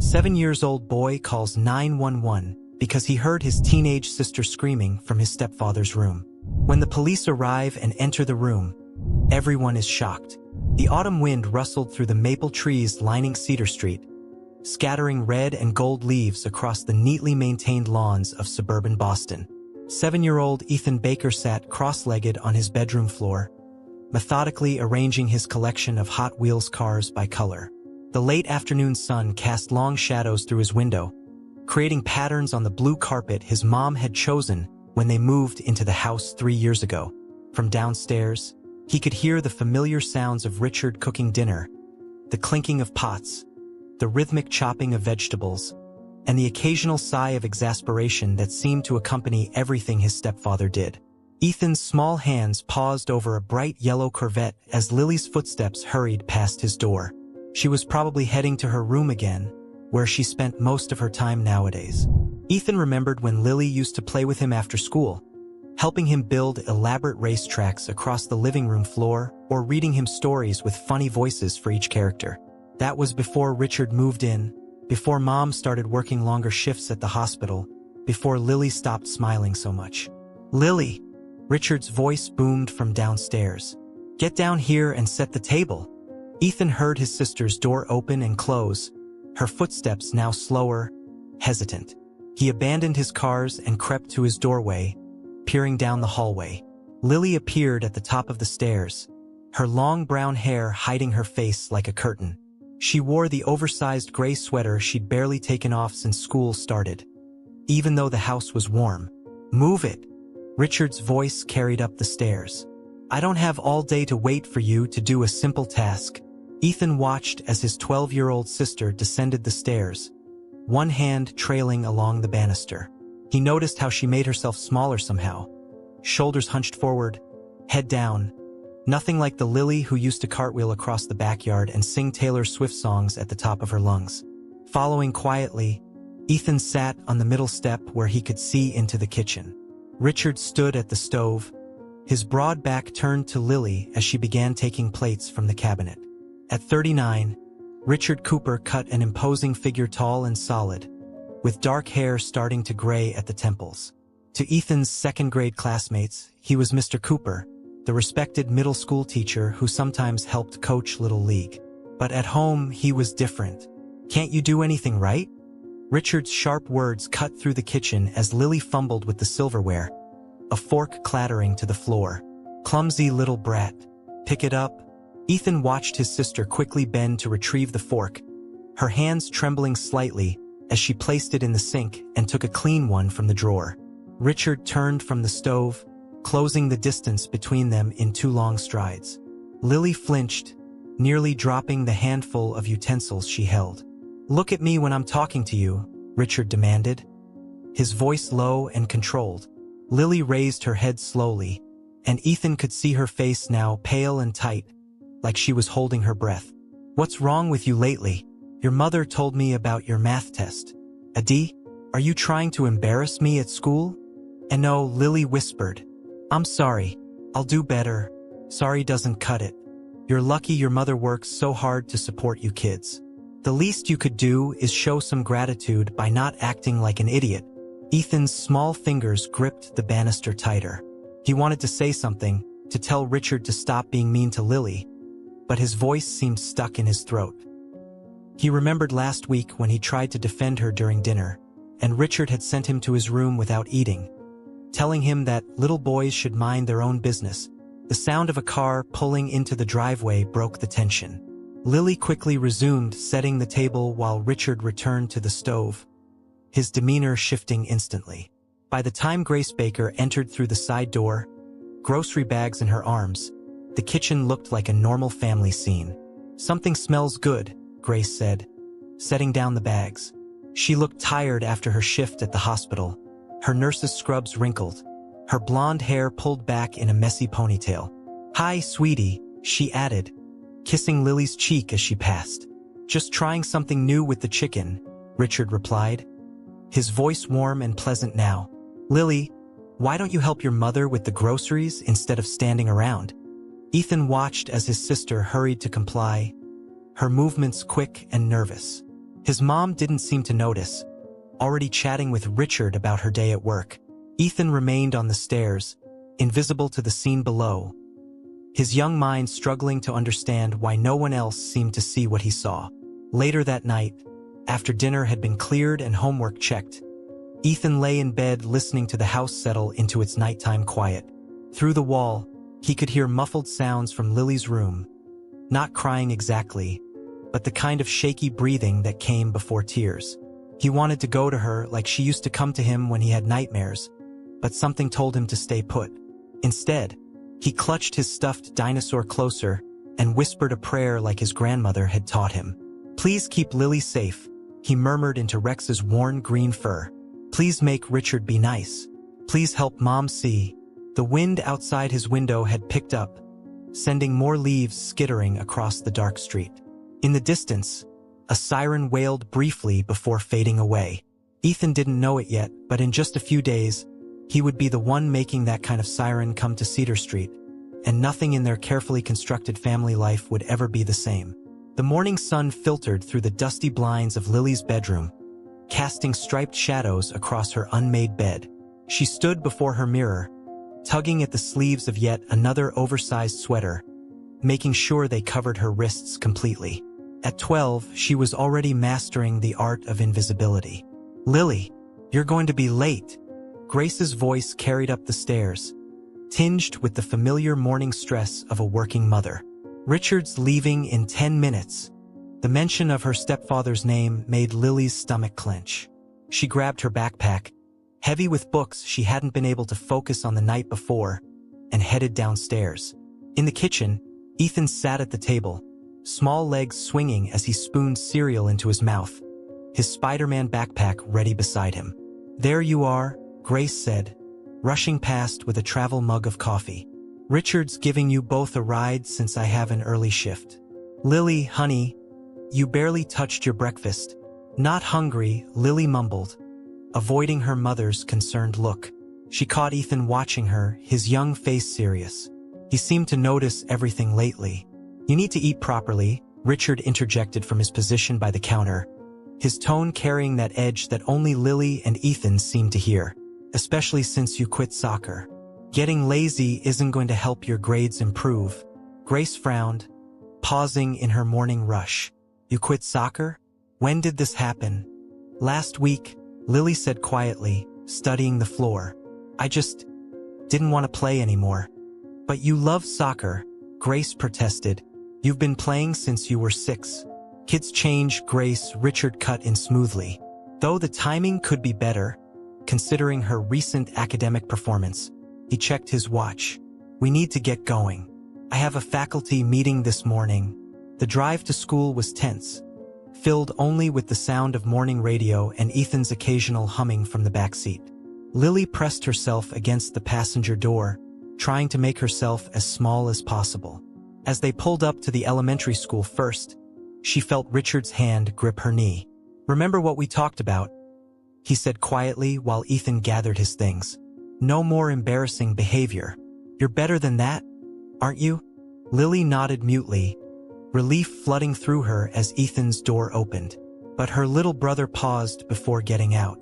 7-year-old boy calls 911 because he heard his teenage sister screaming from his stepfather's room. When the police arrive and enter the room, everyone is shocked. The autumn wind rustled through the maple trees lining Cedar Street, scattering red and gold leaves across the neatly maintained lawns of suburban Boston. 7-year-old Ethan Baker sat cross-legged on his bedroom floor, methodically arranging his collection of Hot Wheels cars by color. The late afternoon sun cast long shadows through his window, creating patterns on the blue carpet his mom had chosen when they moved into the house 3 years ago. From downstairs, he could hear the familiar sounds of Richard cooking dinner, the clinking of pots, the rhythmic chopping of vegetables, and the occasional sigh of exasperation that seemed to accompany everything his stepfather did. Ethan's small hands paused over a bright yellow Corvette as Lily's footsteps hurried past his door. She was probably heading to her room again, where she spent most of her time nowadays. Ethan remembered when Lily used to play with him after school, helping him build elaborate racetracks across the living room floor or reading him stories with funny voices for each character. That was before Richard moved in, before Mom started working longer shifts at the hospital, before Lily stopped smiling so much. "Lily!" Richard's voice boomed from downstairs. "Get down here and set the table." Ethan heard his sister's door open and close, her footsteps now slower, hesitant. He abandoned his cars and crept to his doorway, peering down the hallway. Lily appeared at the top of the stairs, her long brown hair hiding her face like a curtain. She wore the oversized gray sweater she'd barely taken off since school started, even though the house was warm. "Move it!" Richard's voice carried up the stairs. "I don't have all day to wait for you to do a simple task." Ethan watched as his 12-year-old sister descended the stairs, one hand trailing along the banister. He noticed how she made herself smaller somehow, shoulders hunched forward, head down, nothing like the Lily who used to cartwheel across the backyard and sing Taylor Swift songs at the top of her lungs. Following quietly, Ethan sat on the middle step where he could see into the kitchen. Richard stood at the stove, his broad back turned to Lily as she began taking plates from the cabinet. At 39, Richard Cooper cut an imposing figure, tall and solid, with dark hair starting to gray at the temples. To Ethan's second-grade classmates, he was Mr. Cooper, the respected middle school teacher who sometimes helped coach Little League. But at home, he was different. "Can't you do anything right?" Richard's sharp words cut through the kitchen as Lily fumbled with the silverware, a fork clattering to the floor. "Clumsy little brat. Pick it up." Ethan watched his sister quickly bend to retrieve the fork, her hands trembling slightly as she placed it in the sink and took a clean one from the drawer. Richard turned from the stove, closing the distance between them in 2 long strides. Lily flinched, nearly dropping the handful of utensils she held. "Look at me when I'm talking to you," Richard demanded, his voice low and controlled. Lily raised her head slowly, and Ethan could see her face now pale and tight, like she was holding her breath. "What's wrong with you lately? Your mother told me about your math test. A D? Are you trying to embarrass me at school?" "And no," Lily whispered. "I'm sorry. I'll do better. Sorry doesn't cut it. You're lucky your mother works so hard to support you kids. The least you could do is show some gratitude by not acting like an idiot." Ethan's small fingers gripped the banister tighter. He wanted to say something, to tell Richard to stop being mean to Lily, but his voice seemed stuck in his throat. He remembered last week when he tried to defend her during dinner, and Richard had sent him to his room without eating, telling him that little boys should mind their own business. The sound of a car pulling into the driveway broke the tension. Lily quickly resumed setting the table while Richard returned to the stove, his demeanor shifting instantly. By the time Grace Baker entered through the side door, grocery bags in her arms, the kitchen looked like a normal family scene. "Something smells good," Grace said, setting down the bags. She looked tired after her shift at the hospital, her nurse's scrubs wrinkled, her blonde hair pulled back in a messy ponytail. "Hi, sweetie," she added, kissing Lily's cheek as she passed. "Just trying something new with the chicken," Richard replied, his voice warm and pleasant now. "Lily, why don't you help your mother with the groceries instead of standing around?" Ethan watched as his sister hurried to comply, her movements quick and nervous. His mom didn't seem to notice, already chatting with Richard about her day at work. Ethan remained on the stairs, invisible to the scene below, his young mind struggling to understand why no one else seemed to see what he saw. Later that night, after dinner had been cleared and homework checked, Ethan lay in bed listening to the house settle into its nighttime quiet. Through the wall, he could hear muffled sounds from Lily's room, not crying exactly, but the kind of shaky breathing that came before tears. He wanted to go to her like she used to come to him when he had nightmares, but something told him to stay put. Instead, he clutched his stuffed dinosaur closer and whispered a prayer like his grandmother had taught him. "Please keep Lily safe," he murmured into Rex's worn green fur. "Please make Richard be nice. Please help Mom see." The wind outside his window had picked up, sending more leaves skittering across the dark street. In the distance, a siren wailed briefly before fading away. Ethan didn't know it yet, but in just a few days, he would be the one making that kind of siren come to Cedar Street, and nothing in their carefully constructed family life would ever be the same. The morning sun filtered through the dusty blinds of Lily's bedroom, casting striped shadows across her unmade bed. She stood before her mirror, tugging at the sleeves of yet another oversized sweater, making sure they covered her wrists completely. At 12, she was already mastering the art of invisibility. "Lily, you're going to be late." Grace's voice carried up the stairs, tinged with the familiar morning stress of a working mother. "Richard's leaving in 10 minutes. The mention of her stepfather's name made Lily's stomach clench. She grabbed her backpack, heavy with books she hadn't been able to focus on the night before, and headed downstairs. In the kitchen, Ethan sat at the table, small legs swinging as he spooned cereal into his mouth, his Spider-Man backpack ready beside him. "There you are," Grace said, rushing past with a travel mug of coffee. "Richard's giving you both a ride since I have an early shift." "Lily, honey, you barely touched your breakfast." "Not hungry," Lily mumbled, avoiding her mother's concerned look. She caught Ethan watching her, his young face serious. He seemed to notice everything lately. "You need to eat properly," Richard interjected from his position by the counter, his tone carrying that edge that only Lily and Ethan seemed to hear. "Especially since you quit soccer. Getting lazy isn't going to help your grades improve." Grace frowned, pausing in her morning rush. "You quit soccer? When did this happen?" "Last week," Lily said quietly, studying the floor. "I just didn't want to play anymore." "But you love soccer," Grace protested. "You've been playing since you were 6. "Kids change," Richard cut in smoothly. Though the timing could be better, considering her recent academic performance, he checked his watch. "We need to get going. I have a faculty meeting this morning." The drive to school was tense, filled only with the sound of morning radio and Ethan's occasional humming from the back seat. Lily pressed herself against the passenger door, trying to make herself as small as possible. As they pulled up to the elementary school first, she felt Richard's hand grip her knee. "Remember what we talked about?" he said quietly while Ethan gathered his things. "No more embarrassing behavior. You're better than that, aren't you?" Lily nodded mutely, relief flooding through her as Ethan's door opened. But her little brother paused before getting out.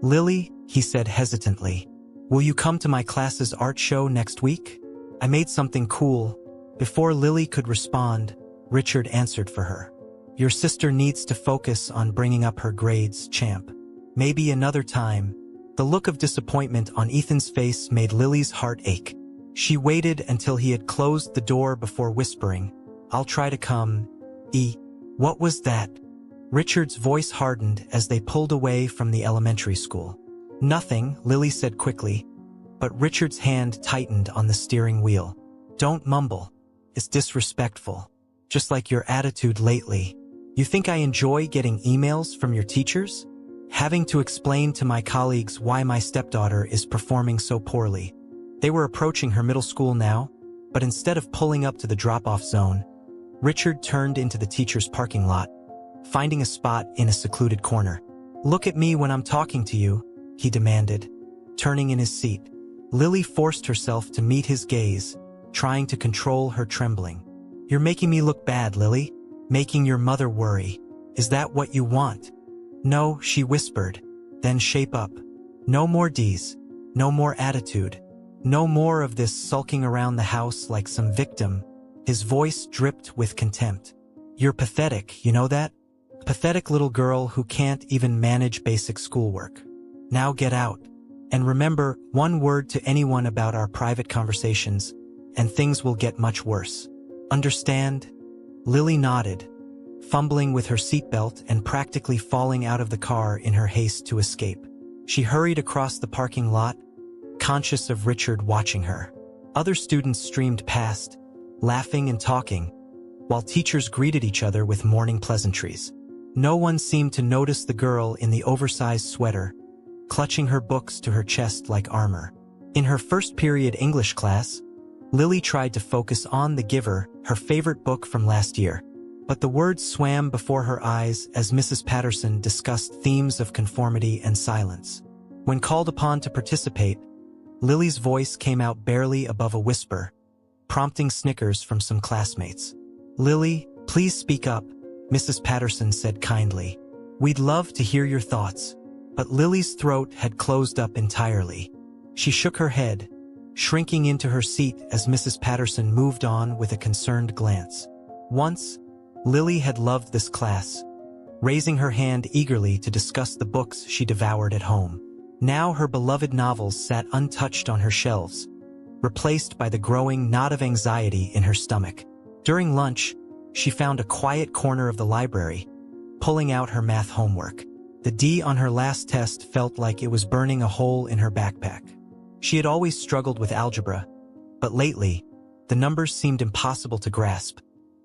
"Lily," he said hesitantly, "will you come to my class's art show next week? I made something cool." Before Lily could respond, Richard answered for her. "Your sister needs to focus on bringing up her grades, champ. Maybe another time." The look of disappointment on Ethan's face made Lily's heart ache. She waited until he had closed the door before whispering, "I'll try to come." What was that?" Richard's voice hardened as they pulled away from the elementary school. "Nothing," Lily said quickly, but Richard's hand tightened on the steering wheel. "Don't mumble. It's disrespectful. Just like your attitude lately. You think I enjoy getting emails from your teachers? Having to explain to my colleagues why my stepdaughter is performing so poorly." They were approaching her middle school now, but instead of pulling up to the drop-off zone, Richard turned into the teacher's parking lot, finding a spot in a secluded corner. "Look at me when I'm talking to you," he demanded, turning in his seat. Lily forced herself to meet his gaze, trying to control her trembling. "You're making me look bad, Lily. Making your mother worry." Is that what you want? No, she whispered. Then shape up. No more D's. No more attitude. No more of this sulking around the house like some victim. His voice dripped with contempt. You're pathetic, you know that? Pathetic little girl who can't even manage basic schoolwork. Now get out. And remember, one word to anyone about our private conversations, and things will get much worse. Understand? Lily nodded, fumbling with her seatbelt and practically falling out of the car in her haste to escape. She hurried across the parking lot, conscious of Richard watching her. Other students streamed past, laughing and talking, while teachers greeted each other with morning pleasantries. No one seemed to notice the girl in the oversized sweater, clutching her books to her chest like armor. In her first period English class, Lily tried to focus on The Giver, her favorite book from last year. But the words swam before her eyes as Mrs. Patterson discussed themes of conformity and silence. When called upon to participate, Lily's voice came out barely above a whisper, prompting snickers from some classmates. Lily, please speak up, Mrs. Patterson said kindly. We'd love to hear your thoughts. But Lily's throat had closed up entirely. She shook her head, shrinking into her seat as Mrs. Patterson moved on with a concerned glance. Once, Lily had loved this class, raising her hand eagerly to discuss the books she devoured at home. Now her beloved novels sat untouched on her shelves, replaced by the growing knot of anxiety in her stomach. During lunch, she found a quiet corner of the library, pulling out her math homework. The D on her last test felt like it was burning a hole in her backpack. She had always struggled with algebra, but lately, the numbers seemed impossible to grasp.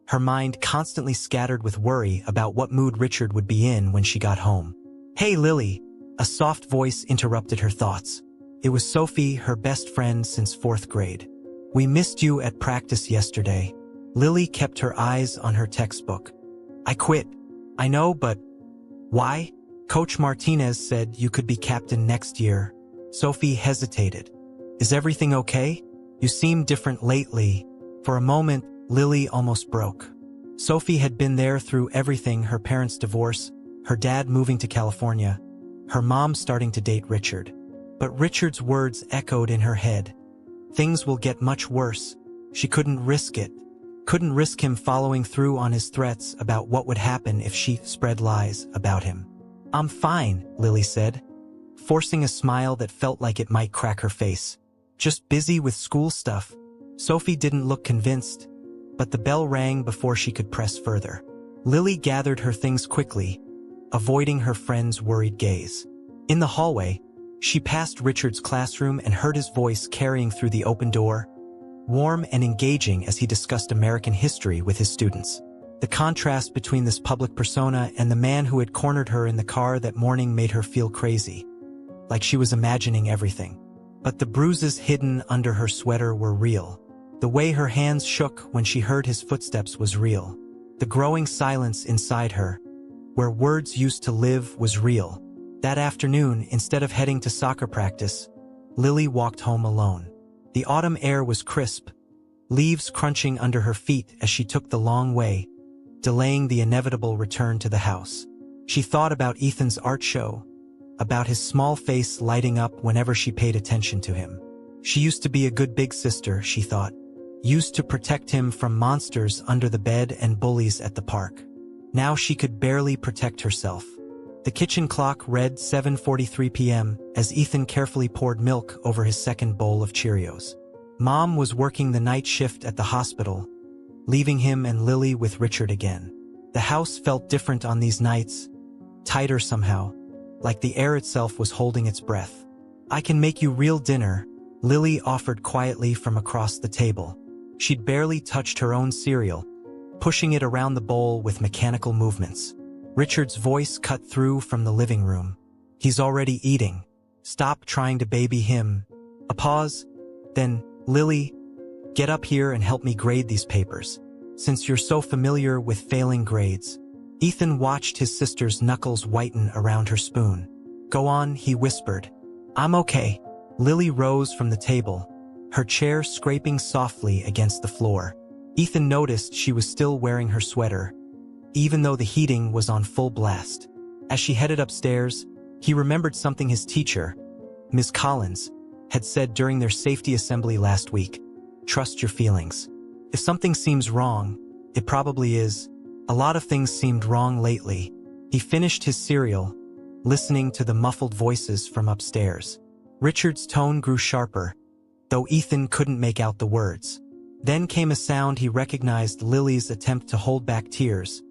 Her mind constantly scattered with worry about what mood Richard would be in when she got home. Hey, Lily, a soft voice interrupted her thoughts. It was Sophie, her best friend since 4th grade. We missed you at practice yesterday. Lily kept her eyes on her textbook. I quit. I know, but why? Coach Martinez said you could be captain next year. Sophie hesitated. Is everything okay? You seem different lately. For a moment, Lily almost broke. Sophie had been there through everything: her parents' divorce, her dad moving to California, her mom starting to date Richard. But Richard's words echoed in her head. Things will get much worse. She couldn't risk it. Couldn't risk him following through on his threats about what would happen if she spread lies about him. I'm fine, Lily said, forcing a smile that felt like it might crack her face. Just busy with school stuff. Sophie didn't look convinced, but the bell rang before she could press further. Lily gathered her things quickly, avoiding her friend's worried gaze. In the hallway, she passed Richard's classroom and heard his voice carrying through the open door, warm and engaging as he discussed American history with his students. The contrast between this public persona and the man who had cornered her in the car that morning made her feel crazy, like she was imagining everything. But the bruises hidden under her sweater were real. The way her hands shook when she heard his footsteps was real. The growing silence inside her, where words used to live, was real. That afternoon, instead of heading to soccer practice, Lily walked home alone. The autumn air was crisp, leaves crunching under her feet as she took the long way, delaying the inevitable return to the house. She thought about Ethan's art show, about his small face lighting up whenever she paid attention to him. She used to be a good big sister, she thought, used to protect him from monsters under the bed and bullies at the park. Now she could barely protect herself. The kitchen clock read 7:43 p.m. as Ethan carefully poured milk over his second bowl of Cheerios. Mom was working the night shift at the hospital, leaving him and Lily with Richard again. The house felt different on these nights, tighter somehow, like the air itself was holding its breath. I can make you real dinner, Lily offered quietly from across the table. She'd barely touched her own cereal, pushing it around the bowl with mechanical movements. Richard's voice cut through from the living room. He's already eating. Stop trying to baby him. A pause. Then, Lily, get up here and help me grade these papers, since you're so familiar with failing grades. Ethan watched his sister's knuckles whiten around her spoon. Go on, he whispered. I'm okay. Lily rose from the table, her chair scraping softly against the floor. Ethan noticed she was still wearing her sweater, even though the heating was on full blast. As she headed upstairs, he remembered something his teacher, Ms. Collins, had said during their safety assembly last week. Trust your feelings. If something seems wrong, it probably is. A lot of things seemed wrong lately. He finished his cereal, listening to the muffled voices from upstairs. Richard's tone grew sharper, though Ethan couldn't make out the words. Then came a sound he recognized: Lily's attempt to hold back tears,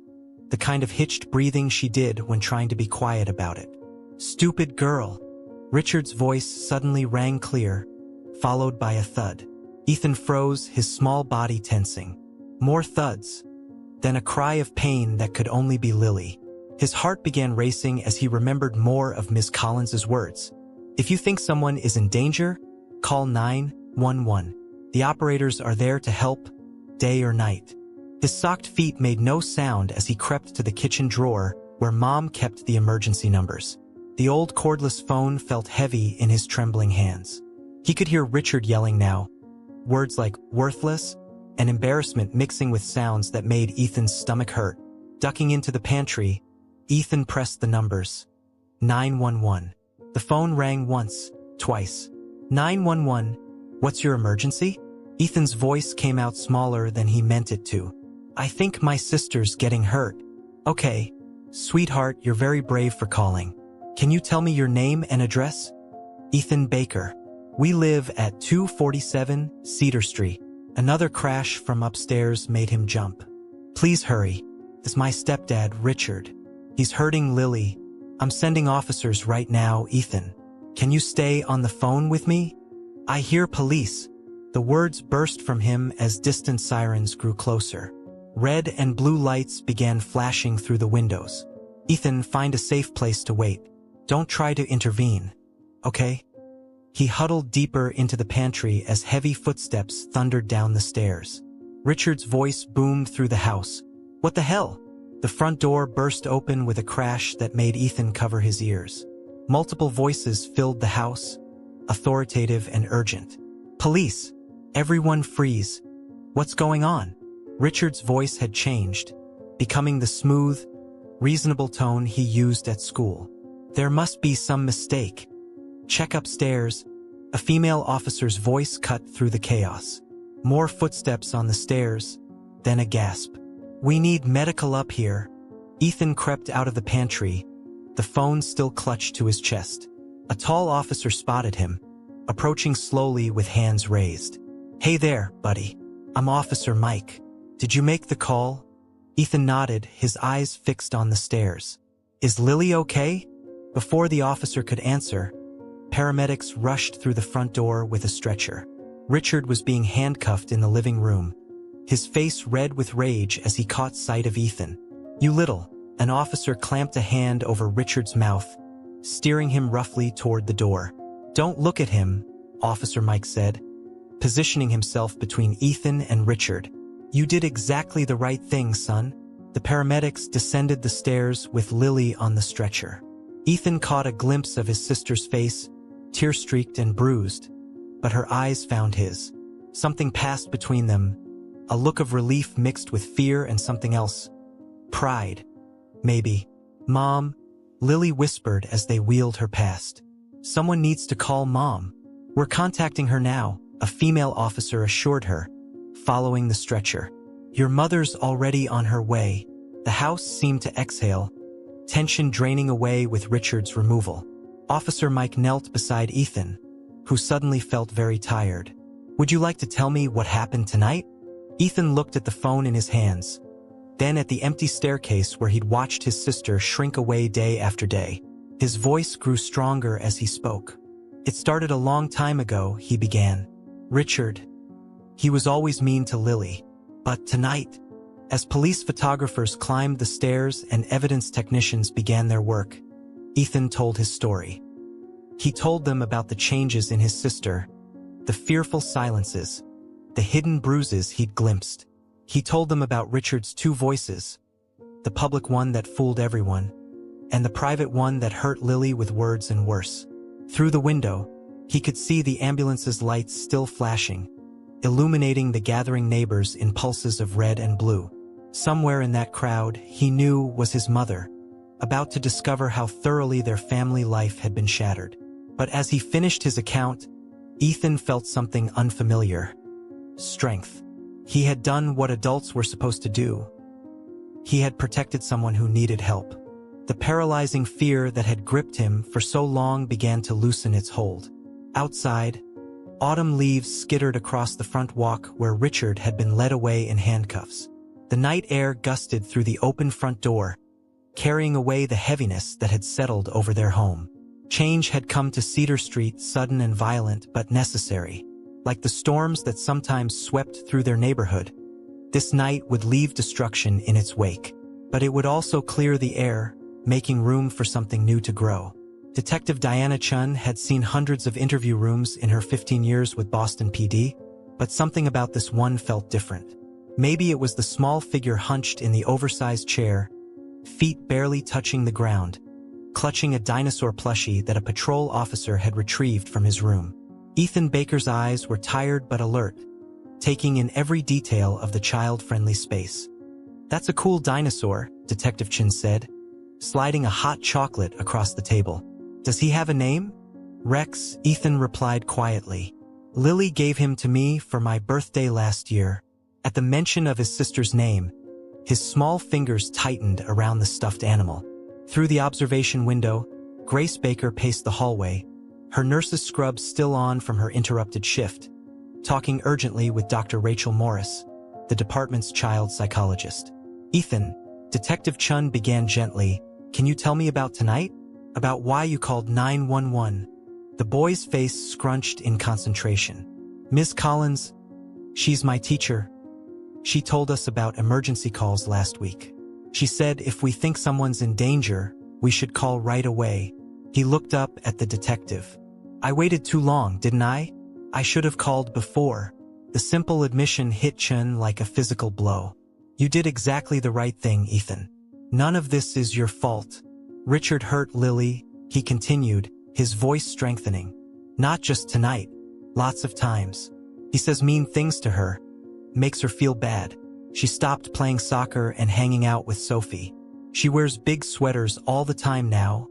the kind of hitched breathing she did when trying to be quiet about it. "Stupid girl." Richard's voice suddenly rang clear, followed by a thud. Ethan froze, his small body tensing. More thuds. Then a cry of pain that could only be Lily. His heart began racing as he remembered more of Miss Collins's words. If you think someone is in danger, call 911. The operators are there to help, day or night. His socked feet made no sound as he crept to the kitchen drawer where Mom kept the emergency numbers. The old cordless phone felt heavy in his trembling hands. He could hear Richard yelling now, words like worthless and embarrassment mixing with sounds that made Ethan's stomach hurt. Ducking into the pantry, Ethan pressed the numbers. 911. The phone rang once, twice. 911, what's your emergency? Ethan's voice came out smaller than he meant it to. I think my sister's getting hurt. Okay, sweetheart, you're very brave for calling. Can you tell me your name and address? Ethan Baker. We live at 247 Cedar Street. Another crash from upstairs made him jump. Please hurry. It's my stepdad, Richard. He's hurting Lily. I'm sending officers right now, Ethan. Can you stay on the phone with me? I hear police. The words burst from him as distant sirens grew closer. Red and blue lights began flashing through the windows. Ethan, find a safe place to wait. Don't try to intervene, okay? He huddled deeper into the pantry as heavy footsteps thundered down the stairs. Richard's voice boomed through the house. What the hell? The front door burst open with a crash that made Ethan cover his ears. Multiple voices filled the house, authoritative and urgent. Police! Everyone freeze! What's going on? Richard's voice had changed, becoming the smooth, reasonable tone he used at school. There must be some mistake. Check upstairs. A female officer's voice cut through the chaos. More footsteps on the stairs, then a gasp. We need medical up here. Ethan crept out of the pantry, the phone still clutched to his chest. A tall officer spotted him, approaching slowly with hands raised. Hey there, buddy. I'm Officer Mike. Did you make the call? Ethan nodded, his eyes fixed on the stairs. Is Lily okay? Before the officer could answer, paramedics rushed through the front door with a stretcher. Richard was being handcuffed in the living room, his face red with rage as he caught sight of Ethan. You little. An officer clamped a hand over Richard's mouth, steering him roughly toward the door. Don't look at him, Officer Mike said, positioning himself between Ethan and Richard. You did exactly the right thing, son. The paramedics descended the stairs with Lily on the stretcher. Ethan caught a glimpse of his sister's face, tear-streaked and bruised, but her eyes found his. Something passed between them, a look of relief mixed with fear and something else. Pride. Maybe. Mom, Lily whispered as they wheeled her past. Someone needs to call Mom. We're contacting her now, a female officer assured her, following the stretcher. Your mother's already on her way. The house seemed to exhale, tension draining away with Richard's removal. Officer Mike knelt beside Ethan, who suddenly felt very tired. Would you like to tell me what happened tonight? Ethan looked at the phone in his hands, then at the empty staircase where he'd watched his sister shrink away day after day. His voice grew stronger as he spoke. It started a long time ago, he began. Richard. He was always mean to Lily. But tonight, as police photographers climbed the stairs and evidence technicians began their work, Ethan told his story. He told them about the changes in his sister, the fearful silences, the hidden bruises he'd glimpsed. He told them about Richard's two voices, the public one that fooled everyone, and the private one that hurt Lily with words and worse. Through the window, he could see the ambulance's lights still flashing, illuminating the gathering neighbors in pulses of red and blue. Somewhere in that crowd, he knew was his mother, about to discover how thoroughly their family life had been shattered. But as he finished his account, Ethan felt something unfamiliar. Strength. He had done what adults were supposed to do. He had protected someone who needed help. The paralyzing fear that had gripped him for so long began to loosen its hold. Outside, autumn leaves skittered across the front walk where Richard had been led away in handcuffs. The night air gusted through the open front door, carrying away the heaviness that had settled over their home. Change had come to Cedar Street, sudden and violent, but necessary. Like the storms that sometimes swept through their neighborhood, this night would leave destruction in its wake. But it would also clear the air, making room for something new to grow. Detective Diana Chun had seen hundreds of interview rooms in her 15 years with Boston PD, but something about this one felt different. Maybe it was the small figure hunched in the oversized chair, feet barely touching the ground, clutching a dinosaur plushie that a patrol officer had retrieved from his room. Ethan Baker's eyes were tired but alert, taking in every detail of the child-friendly space. "That's a cool dinosaur," Detective Chin said, sliding a hot chocolate across the table. "Does he have a name?" "Rex," Ethan replied quietly. "Lily gave him to me for my birthday last year." At the mention of his sister's name, his small fingers tightened around the stuffed animal. Through the observation window, Grace Baker paced the hallway, her nurse's scrub still on from her interrupted shift, talking urgently with Dr. Rachel Morris, the department's child psychologist. "Ethan," Detective Chun began gently, "can you tell me about tonight? About why you called 911? The boy's face scrunched in concentration. "Miss Collins, she's my teacher. She told us about emergency calls last week. She said if we think someone's in danger, we should call right away." He looked up at the detective. "I waited too long, didn't I? I should have called before." The simple admission hit Chun like a physical blow. "You did exactly the right thing, Ethan. None of this is your fault. Richard hurt Lily," he continued, his voice strengthening. "Not just tonight. Lots of times. He says mean things to her. Makes her feel bad. She stopped playing soccer and hanging out with Sophie. She wears big sweaters all the time now,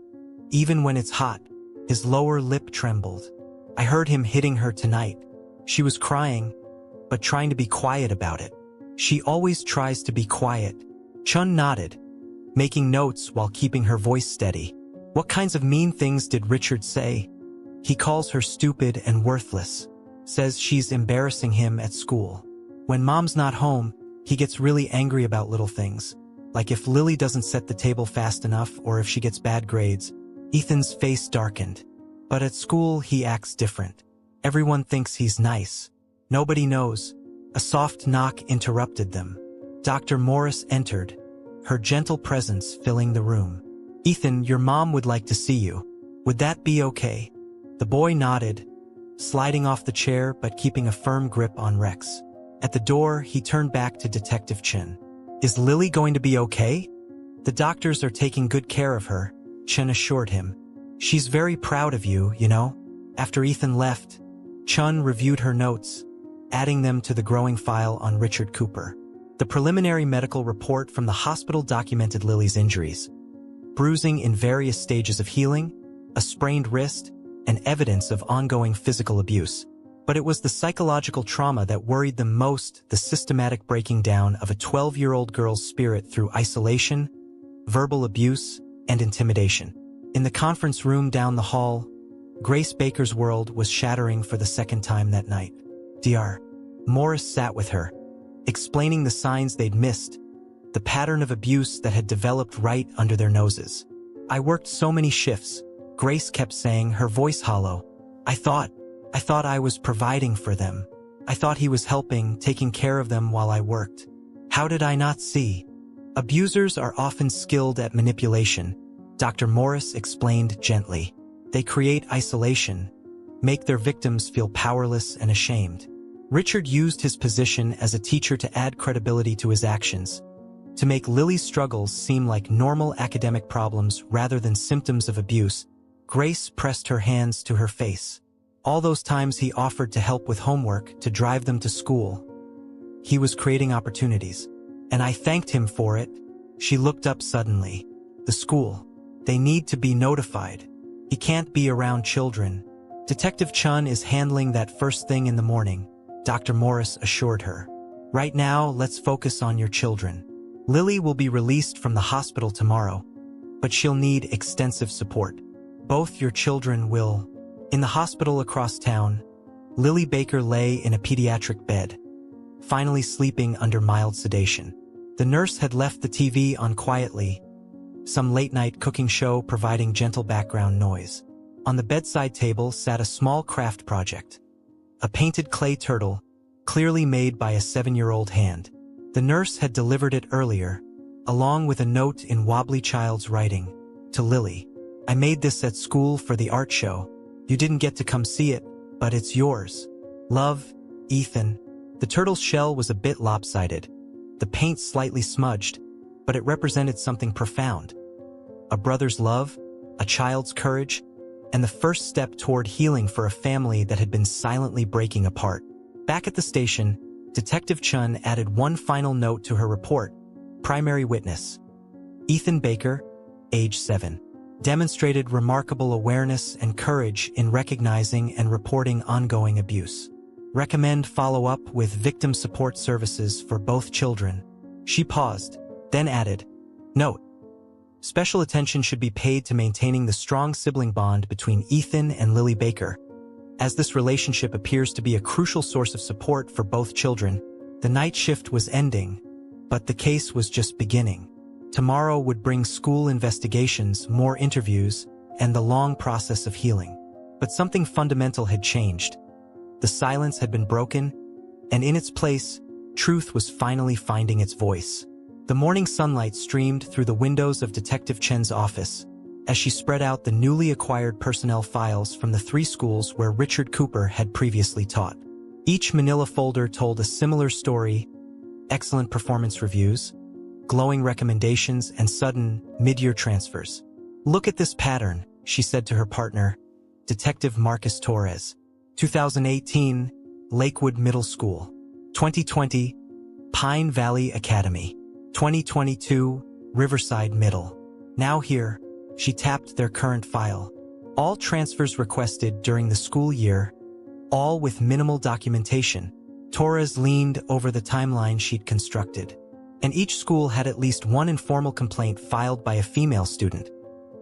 even when it's hot." His lower lip trembled. "I heard him hitting her tonight. She was crying, but trying to be quiet about it." "She always tries to be quiet." Chun nodded, making notes while keeping her voice steady. "What kinds of mean things did Richard say?" "He calls her stupid and worthless. Says she's embarrassing him at school. When mom's not home, he gets really angry about little things, like if Lily doesn't set the table fast enough or if she gets bad grades." Ethan's face darkened. "But at school he acts different. Everyone thinks he's nice. Nobody knows." A soft knock interrupted them. Dr. Morris entered, her gentle presence filling the room. "Ethan, your mom would like to see you. Would that be okay?" The boy nodded, sliding off the chair but keeping a firm grip on Rex. At the door, he turned back to Detective Chin. "Is Lily going to be okay?" "The doctors are taking good care of her," Chin assured him. "She's very proud of you, you know." After Ethan left, Chun reviewed her notes, adding them to the growing file on Richard Cooper. The preliminary medical report from the hospital documented Lily's injuries: bruising in various stages of healing, a sprained wrist, and evidence of ongoing physical abuse. But it was the psychological trauma that worried them most, the systematic breaking down of a 12-year-old girl's spirit through isolation, verbal abuse, and intimidation. In the conference room down the hall, Grace Baker's world was shattering for the second time that night. Dr. Morris sat with her, explaining the signs they'd missed, the pattern of abuse that had developed right under their noses. "I worked so many shifts," Grace kept saying, her voice hollow. I thought I was providing for them. I thought he was helping, taking care of them while I worked. How did I not see?" "Abusers are often skilled at manipulation," Dr. Morris explained gently. "They create isolation, make their victims feel powerless and ashamed." Richard used his position as a teacher to add credibility to his actions, to make Lily's struggles seem like normal academic problems rather than symptoms of abuse. Grace pressed her hands to her face. All those times he offered to help with homework, to drive them to school. He was creating opportunities. And I thanked him for it. She looked up suddenly. The school. They need to be notified. He can't be around children. Detective Chun is handling that first thing in the morning, Dr. Morris assured her. Right now, let's focus on your children. Lily will be released from the hospital tomorrow, but she'll need extensive support. Both your children will. In the hospital across town, Lily Baker lay in a pediatric bed, finally sleeping under mild sedation. The nurse had left the TV on quietly, some late-night cooking show providing gentle background noise. On the bedside table sat a small craft project, a painted clay turtle, clearly made by a 7-year-old hand. The nurse had delivered it earlier, along with a note in wobbly child's writing, to Lily. I made this at school for the art show. You didn't get to come see it, but it's yours. Love, Ethan. The turtle's shell was a bit lopsided, the paint slightly smudged, but it represented something profound. A brother's love, a child's courage, and the first step toward healing for a family that had been silently breaking apart. Back at the station, Detective Chun added one final note to her report. Primary witness. Ethan Baker, age 7. Demonstrated remarkable awareness and courage in recognizing and reporting ongoing abuse. Recommend follow-up with victim support services for both children. She paused, then added, Note: special attention should be paid to maintaining the strong sibling bond between Ethan and Lily Baker. As this relationship appears to be a crucial source of support for both children, the night shift was ending, but the case was just beginning. Tomorrow would bring school investigations, more interviews, and the long process of healing. But something fundamental had changed. The silence had been broken, and in its place, truth was finally finding its voice. The morning sunlight streamed through the windows of Detective Chen's office as she spread out the newly acquired personnel files from the 3 schools where Richard Cooper had previously taught. Each manila folder told a similar story: excellent performance reviews, glowing recommendations, and sudden, mid-year transfers. Look at this pattern, she said to her partner, Detective Marcus Torres. 2018, Lakewood Middle School. 2020, Pine Valley Academy. 2022, Riverside Middle. Now here, she tapped their current file. All transfers requested during the school year, all with minimal documentation. Torres leaned over the timeline she'd constructed, and each school had at least one informal complaint filed by a female student,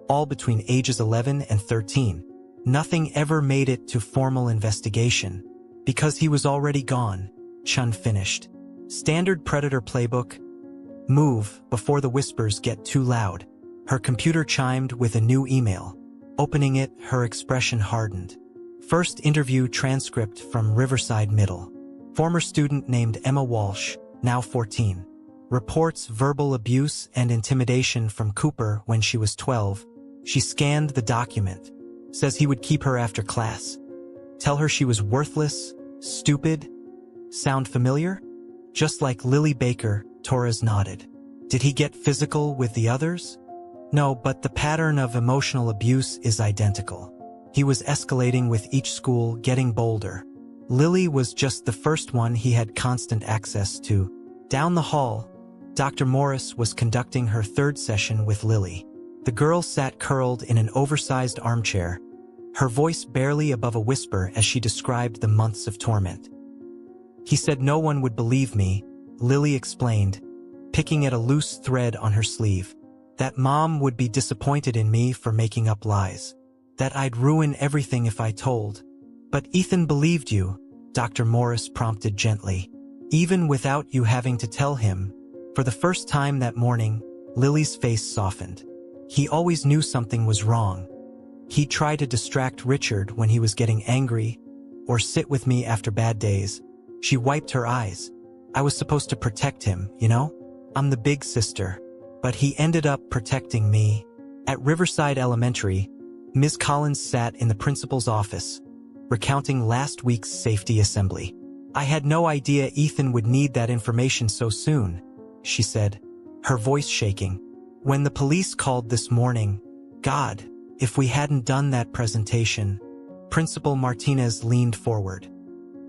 all between ages 11 and 13. Nothing ever made it to formal investigation. Because he was already gone, Chun finished. Standard Predator playbook. Move before the whispers get too loud. Her computer chimed with a new email. Opening it, her expression hardened. First interview transcript from Riverside Middle. Former student named Emma Walsh, now 14. Reports verbal abuse and intimidation from Cooper when she was 12. She scanned the document. Says he would keep her after class. Tell her she was worthless, stupid. Sound familiar? Just like Lily Baker, Torres nodded. Did he get physical with the others? No, but the pattern of emotional abuse is identical. He was escalating with each school, getting bolder. Lily was just the first one he had constant access to. Down the hall, Dr. Morris was conducting her 3rd session with Lily. The girl sat curled in an oversized armchair, her voice barely above a whisper as she described the months of torment. He said no one would believe me, Lily explained, picking at a loose thread on her sleeve. That Mom would be disappointed in me for making up lies. That I'd ruin everything if I told. But Ethan believed you, Dr. Morris prompted gently. Even without you having to tell him. For the first time that morning, Lily's face softened. He always knew something was wrong. He'd try to distract Richard when he was getting angry, or sit with me after bad days. She wiped her eyes. I was supposed to protect him, you know? I'm the big sister. But he ended up protecting me. At Riverside Elementary, Ms. Collins sat in the principal's office, recounting last week's safety assembly. I had no idea Ethan would need that information so soon, she said, her voice shaking. When the police called this morning, God, if we hadn't done that presentation. Principal Martinez leaned forward.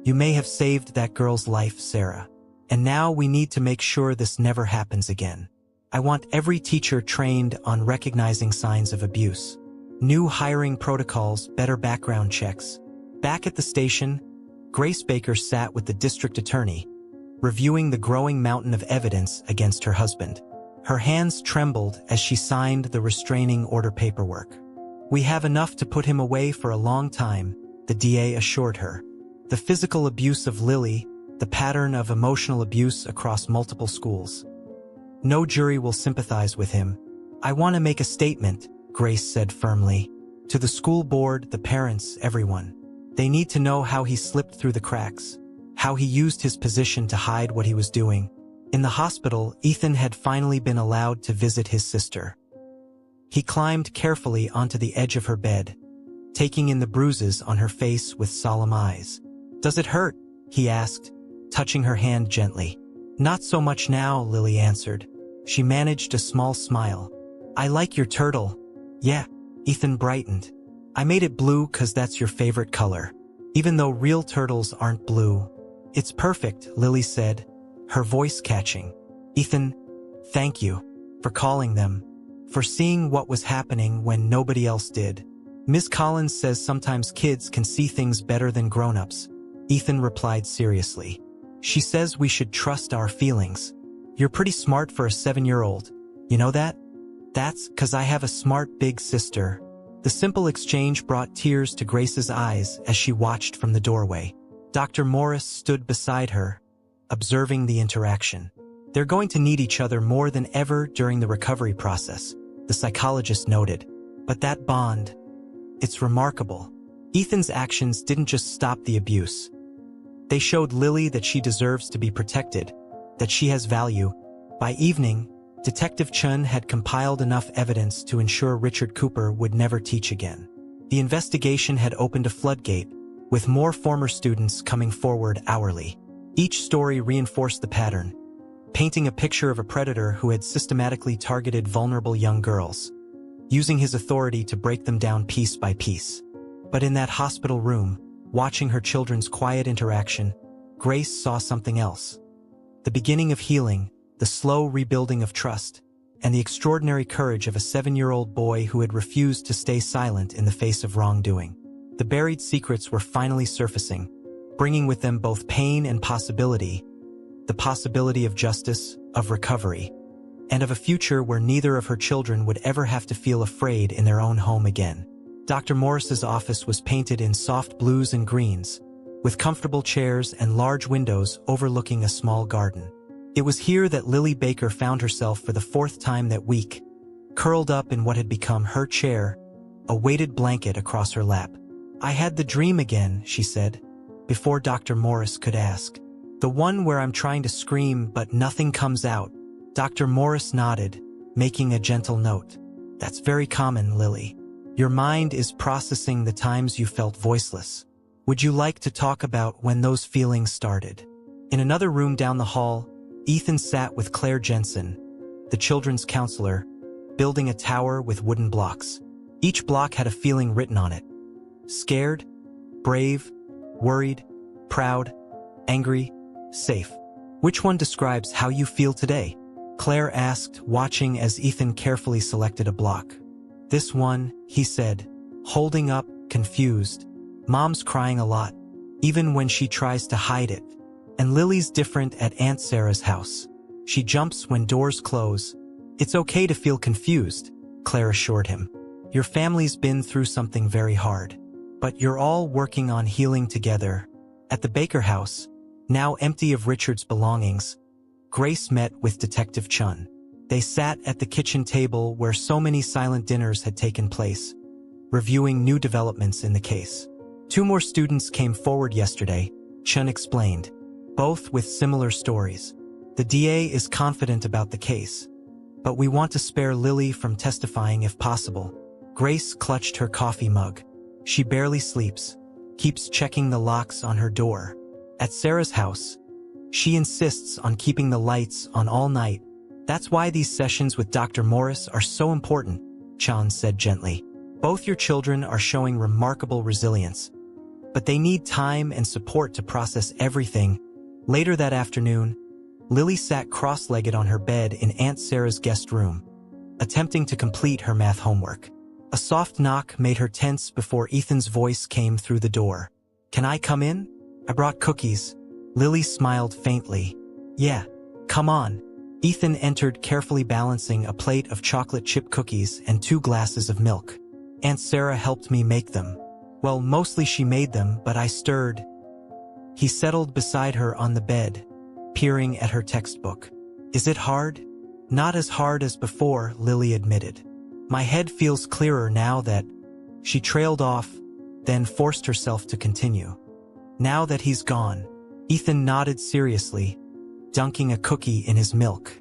You may have saved that girl's life, Sarah. And now we need to make sure this never happens again. I want every teacher trained on recognizing signs of abuse. New hiring protocols, better background checks. Back at the station, Grace Baker sat with the district attorney, reviewing the growing mountain of evidence against her husband. Her hands trembled as she signed the restraining order paperwork. "We have enough to put him away for a long time," the DA assured her. The physical abuse of Lily, the pattern of emotional abuse across multiple schools. "No jury will sympathize with him. I want to make a statement," Grace said firmly. "To the school board, the parents, everyone. They need to know how he slipped through the cracks, how he used his position to hide what he was doing." In the hospital, Ethan had finally been allowed to visit his sister. He climbed carefully onto the edge of her bed, taking in the bruises on her face with solemn eyes. "Does it hurt?" he asked, touching her hand gently. "Not so much now," Lily answered. She managed a small smile. "I like your turtle." "Yeah," Ethan brightened. "I made it blue 'cause that's your favorite color. Even though real turtles aren't blue." "It's perfect," Lily said, her voice catching. "Ethan, thank you for calling them, for seeing what was happening when nobody else did. Miss Collins says sometimes kids can see things better than grown-ups." Ethan replied seriously. "She says we should trust our feelings. You're pretty smart for a 7-year-old. You know that?" "That's 'cause I have a smart big sister." The simple exchange brought tears to Grace's eyes as she watched from the doorway. Dr. Morris stood beside her, observing the interaction. "They're going to need each other more than ever during the recovery process," the psychologist noted. "But that bond, it's remarkable." Ethan's actions didn't just stop the abuse. They showed Lily that she deserves to be protected, that she has value. By evening, Detective Chun had compiled enough evidence to ensure Richard Cooper would never teach again. The investigation had opened a floodgate, with more former students coming forward hourly. Each story reinforced the pattern, painting a picture of a predator who had systematically targeted vulnerable young girls, using his authority to break them down piece by piece. But in that hospital room, watching her children's quiet interaction, Grace saw something else. The beginning of healing, the slow rebuilding of trust, and the extraordinary courage of a 7-year-old boy who had refused to stay silent in the face of wrongdoing. The buried secrets were finally surfacing, bringing with them both pain and possibility, the possibility of justice, of recovery, and of a future where neither of her children would ever have to feel afraid in their own home again. Dr. Morris's office was painted in soft blues and greens, with comfortable chairs and large windows overlooking a small garden. It was here that Lily Baker found herself for the 4th time that week, curled up in what had become her chair, a weighted blanket across her lap. "I had the dream again," she said, before Dr. Morris could ask. "The one where I'm trying to scream but nothing comes out." Dr. Morris nodded, making a gentle note. "That's very common, Lily. Your mind is processing the times you felt voiceless. Would you like to talk about when those feelings started?" In another room down the hall, Ethan sat with Claire Jensen, the children's counselor, building a tower with wooden blocks. Each block had a feeling written on it. Scared, brave, worried, proud, angry, safe. "Which one describes how you feel today?" Claire asked, watching as Ethan carefully selected a block. "This one," he said, holding up, confused. "Mom's crying a lot, even when she tries to hide it. And Lily's different at Aunt Sarah's house. She jumps when doors close." "It's okay to feel confused," Claire assured him. "Your family's been through something very hard. But you're all working on healing together." At the Baker house, now empty of Richard's belongings, Grace met with Detective Chun. They sat at the kitchen table where so many silent dinners had taken place, reviewing new developments in the case. "2 more students came forward yesterday," Chun explained, both with similar stories. "The DA is confident about the case, but we want to spare Lily from testifying if possible." Grace clutched her coffee mug. She barely sleeps, keeps checking the locks on her door. At Sarah's house, she insists on keeping the lights on all night. "That's why these sessions with Dr. Morris are so important," Chan said gently. "Both your children are showing remarkable resilience, but they need time and support to process everything." Later that afternoon, Lily sat cross-legged on her bed in Aunt Sarah's guest room, attempting to complete her math homework. A soft knock made her tense before Ethan's voice came through the door. "Can I come in? I brought cookies." Lily smiled faintly. "Yeah, come on." Ethan entered, carefully balancing a plate of chocolate chip cookies and 2 glasses of milk. "Aunt Sarah helped me make them. Well, mostly she made them, but I stirred." He settled beside her on the bed, peering at her textbook. "Is it hard?" "Not as hard as before," Lily admitted. "My head feels clearer now that—" She trailed off, then forced herself to continue. "Now that he's gone." Ethan nodded seriously, dunking a cookie in his milk.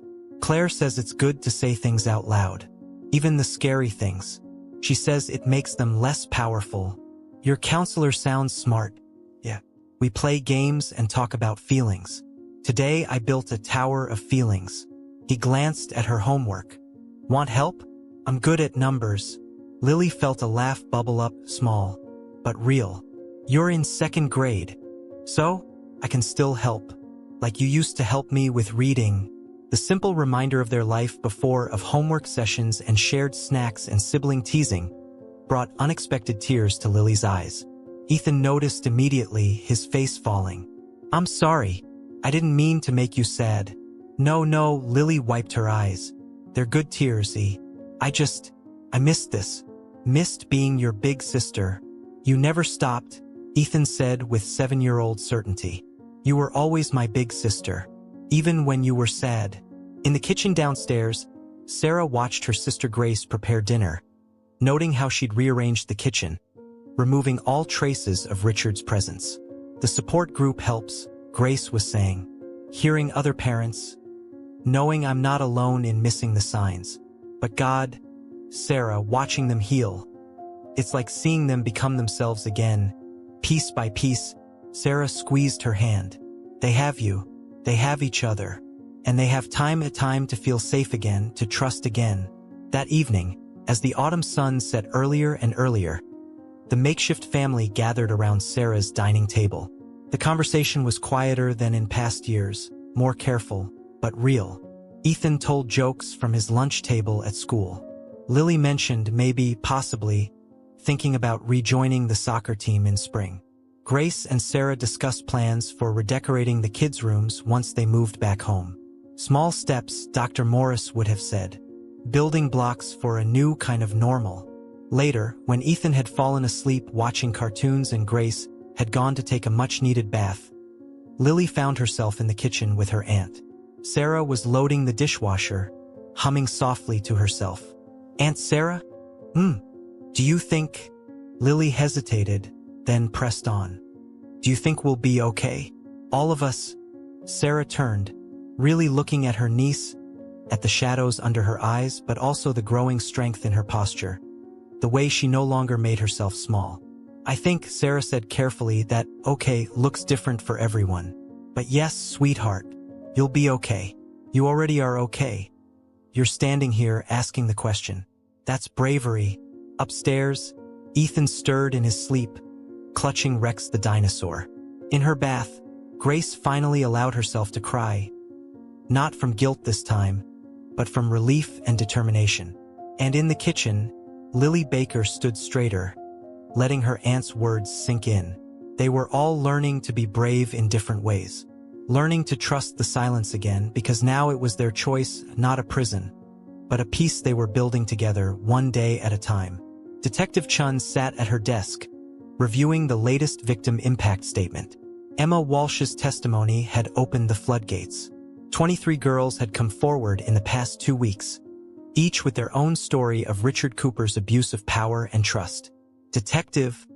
"Claire says it's good to say things out loud. Even the scary things. She says it makes them less powerful." "Your counselor sounds smart." "Yeah. We play games and talk about feelings. Today I built a tower of feelings." He glanced at her homework. "Want help? I'm good at numbers." Lily felt a laugh bubble up, small, but real. "You're in 2nd grade. So, I can still help. Like you used to help me with reading." The simple reminder of their life before, of homework sessions and shared snacks and sibling teasing, brought unexpected tears to Lily's eyes. Ethan noticed immediately, his face falling. "I'm sorry. I didn't mean to make you sad." No, Lily wiped her eyes. "They're good tears, E. I missed this. Missed being your big sister." "You never stopped," Ethan said with 7-year-old certainty. "You were always my big sister. Even when you were sad." In the kitchen downstairs, Sarah watched her sister Grace prepare dinner, noting how she'd rearranged the kitchen, removing all traces of Richard's presence. "The support group helps," Grace was saying. "Hearing other parents, knowing I'm not alone in missing the signs. But God," Sarah, watching them heal. "It's like seeing them become themselves again, piece by piece." Sarah squeezed her hand. "They have you. They have each other. And they have time at time to feel safe again, to trust again." That evening, as the autumn sun set earlier and earlier, the makeshift family gathered around Sarah's dining table. The conversation was quieter than in past years, more careful, but real. Ethan told jokes from his lunch table at school. Lily mentioned maybe, possibly, thinking about rejoining the soccer team in spring. Grace and Sarah discussed plans for redecorating the kids' rooms once they moved back home. Small steps, Dr. Morris would have said. Building blocks for a new kind of normal. Later, when Ethan had fallen asleep watching cartoons and Grace had gone to take a much-needed bath, Lily found herself in the kitchen with her aunt. Sarah was loading the dishwasher, humming softly to herself. "Aunt Sarah? Do you think—" Lily hesitated, then pressed on. "Do you think we'll be okay? All of us?" Sarah turned, really looking at her niece, at the shadows under her eyes, but also the growing strength in her posture, the way she no longer made herself small. "I think," Sarah said carefully, "that okay looks different for everyone. But yes, sweetheart, you'll be okay. You already are okay. You're standing here asking the question. That's bravery." Upstairs, Ethan stirred in his sleep, clutching Rex the dinosaur. In her bath, Grace finally allowed herself to cry. Not from guilt this time, but from relief and determination. And in the kitchen, Lily Baker stood straighter, letting her aunt's words sink in. They were all learning to be brave in different ways. Learning to trust the silence again, because now it was their choice, not a prison, but a peace they were building together, one day at a time. Detective Chun sat at her desk, reviewing the latest victim impact statement. Emma Walsh's testimony had opened the floodgates. 23 girls had come forward in the past 2 weeks, each with their own story of Richard Cooper's abuse of power and trust. Detective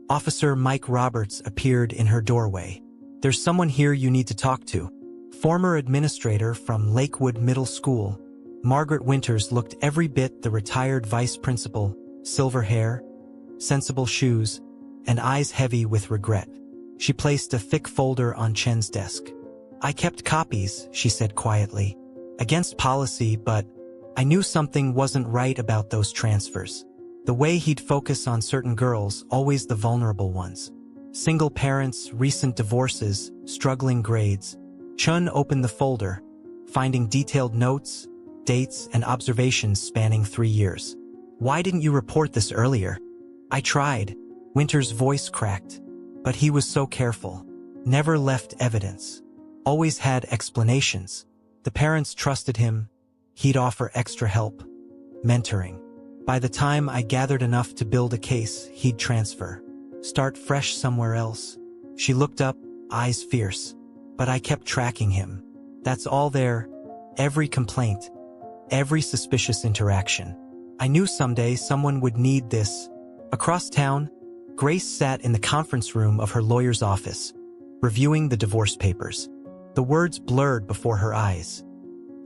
Officer Mike Roberts appeared in her doorway. "There's someone here you need to talk to." Former administrator from Lakewood Middle School, Margaret Winters looked every bit the retired vice principal, silver hair, sensible shoes, and eyes heavy with regret. She placed a thick folder on Chen's desk. "I kept copies," she said quietly. "Against policy, but I knew something wasn't right about those transfers. The way he'd focus on certain girls, always the vulnerable ones. Single parents, recent divorces, struggling grades." Chun opened the folder, finding detailed notes, dates, and observations spanning 3 years. "Why didn't you report this earlier?" "I tried." Winter's voice cracked, but he was so careful. Never left evidence. Always had explanations. The parents trusted him. He'd offer extra help. Mentoring. By the time I gathered enough to build a case, he'd transfer. Start fresh somewhere else. She looked up, eyes fierce. But I kept tracking him. That's all there. Every complaint. Every suspicious interaction. I knew someday someone would need this. Across town, Grace sat in the conference room of her lawyer's office, reviewing the divorce papers. The words blurred before her eyes.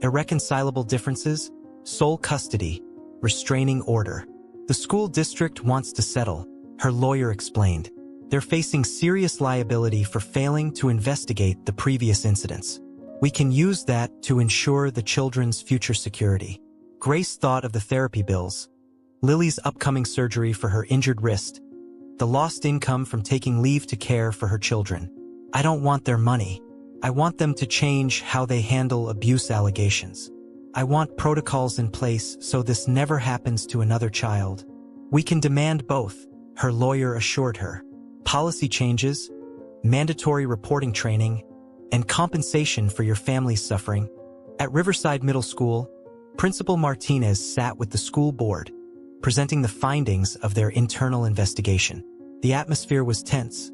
Irreconcilable differences, sole custody, restraining order. The school district wants to settle, her lawyer explained. They're facing serious liability for failing to investigate the previous incidents. We can use that to ensure the children's future security. Grace thought of the therapy bills, Lily's upcoming surgery for her injured wrist, the lost income from taking leave to care for her children. I don't want their money. I want them to change how they handle abuse allegations. I want protocols in place so this never happens to another child. We can demand both, her lawyer assured her. Policy changes, mandatory reporting training, and compensation for your family's suffering. At Riverside Middle School, Principal Martinez sat with the school board, presenting the findings of their internal investigation. The atmosphere was tense,